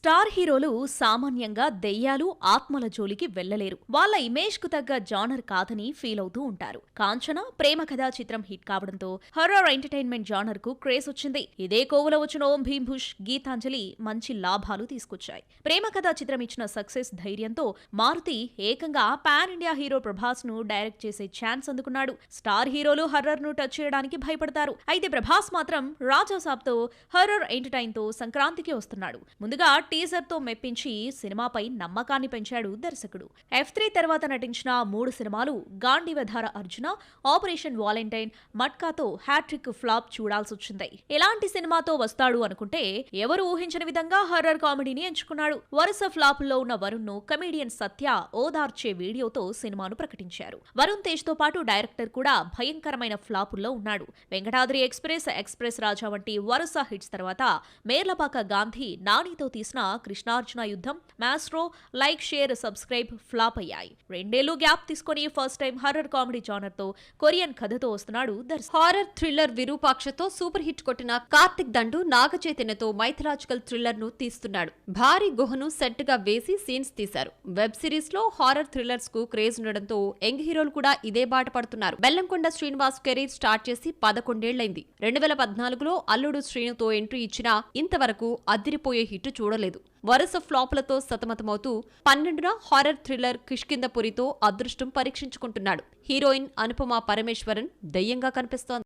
Star హీరోలు సామాన్యంగా దెయ్యాలు ఆత్మల జోలికి వెళ్లలేరు. వాళ్ళ ఇమేజ్ కు తగ్గ జానర్ కాదని ఫీల్ అవుతూ ఉంటారు. కాంచన ప్రేమ కథా చిత్రం హిట్ కావడంతో హర్రర్ ఎంటర్టైన్మెంట్ జానర్ కు క్రేజ్ వచ్చింది. ఇదే కోవలో వచ్చిన ఓం భీమ్ బుష్, గీతాంజలి మంచి లాభాలు తీసుకొచ్చాయి. ప్రేమ కథా చిత్రం ఇచ్చిన సక్సెస్ ధైర్యంతో మారుతి ఏకంగా పాన్ ఇండియా హీరో ప్రభాస్ ను డైరెక్ట్ చేసే ఛాన్స్ అందుకున్నాడు. స్టార్ హీరోలు హర్రర్ ను టచ్ చేయడానికి భయపడతారు. అయితే ప్రభాస్ మాత్రం రాజాసాబ్ తో హర్రర్ ఎంటర్టైన్ తో సంక్రాంతికి వస్తున్నాడు. ముందుగా టీజర్ తో మెప్పించి సినిమాపై నమ్మకాన్ని పెంచాడు దర్శకుడు. F3 తర్వాత నటించిన 3 సినిమాలు గాంధీవధార అర్జున, ఆపరేషన్ వాలంటైన్, మట్కాతో హ్యాట్రిక్ ఫ్లాప్ చూడాల్సొచ్చింది. ఎలాంటి సినిమాతో వస్తాడు అనుకుంటే ఎవరు ఊహించని విధంగా హర్రర్ కామెడీని ఎంచుకున్నాడు. వరుస ఫ్లాపుల్లో ఉన్న వరుణ్ ను కమీడియన్ సత్య ఓదార్చే వీడియోతో సినిమాను ప్రకటించారు. వరుణ్ తేజ్ తో పాటు డైరెక్టర్ కూడా భయంకరమైన ఫ్లాపుల్లో ఉన్నాడు. వెంకటాద్రి ఎక్స్ప్రెస్ రాజా వంటి వరుస హిట్స్ తర్వాత మేర్లపాక గాంధీ, నానితో తీసిన కృష్ణార్జున యుద్ధం, maestro, like, share, subscribe flop అయ్యాయి. 2 ఏళ్లు గ్యాప్ తీసుకుని first time horror comedy genre తో కొరియన్ కథతో వస్తున్నాడు దర్శకుడు. హారర్ థ్రిల్లర్ విరూపాక్షతో సూపర్ హిట్ కొట్టిన కార్తిక్ దండు నాగచైతన్యతో మైథలాజికల్ థ్రిల్లర్ ను తీస్తున్నాడు. భారీ గుహను సెట్ గా వేసి సీన్స్ తీశారు. వెబ్ సిరీస్ లో హారర్ థ్రిల్లర్స్ కు క్రేజ్ ఉండడంతో యంగ్ హీరోలు కూడా ఇదే బాట పడుతున్నారు. బెల్లంకొండ శ్రీనివాస్ కెరీర్ స్టార్ట్ చేసి 11 ఏళ్లైంది. 2014లో అల్లుడు శ్రీనుతో ఎంట్రీ ఇచ్చినా ఇంతవరకు అదిరిపోయే హిట్ చూడలేదు. వరుస ఫ్లాపులతో సతమతమవుతూ 12న హారర్ థ్రిల్లర్ కిష్కిందపురితో అదృష్టం పరీక్షించుకుంటున్నాడు. హీరోయిన్ అనుపమ పరమేశ్వరన్ దయ్యంగా కనిపిస్తోంది.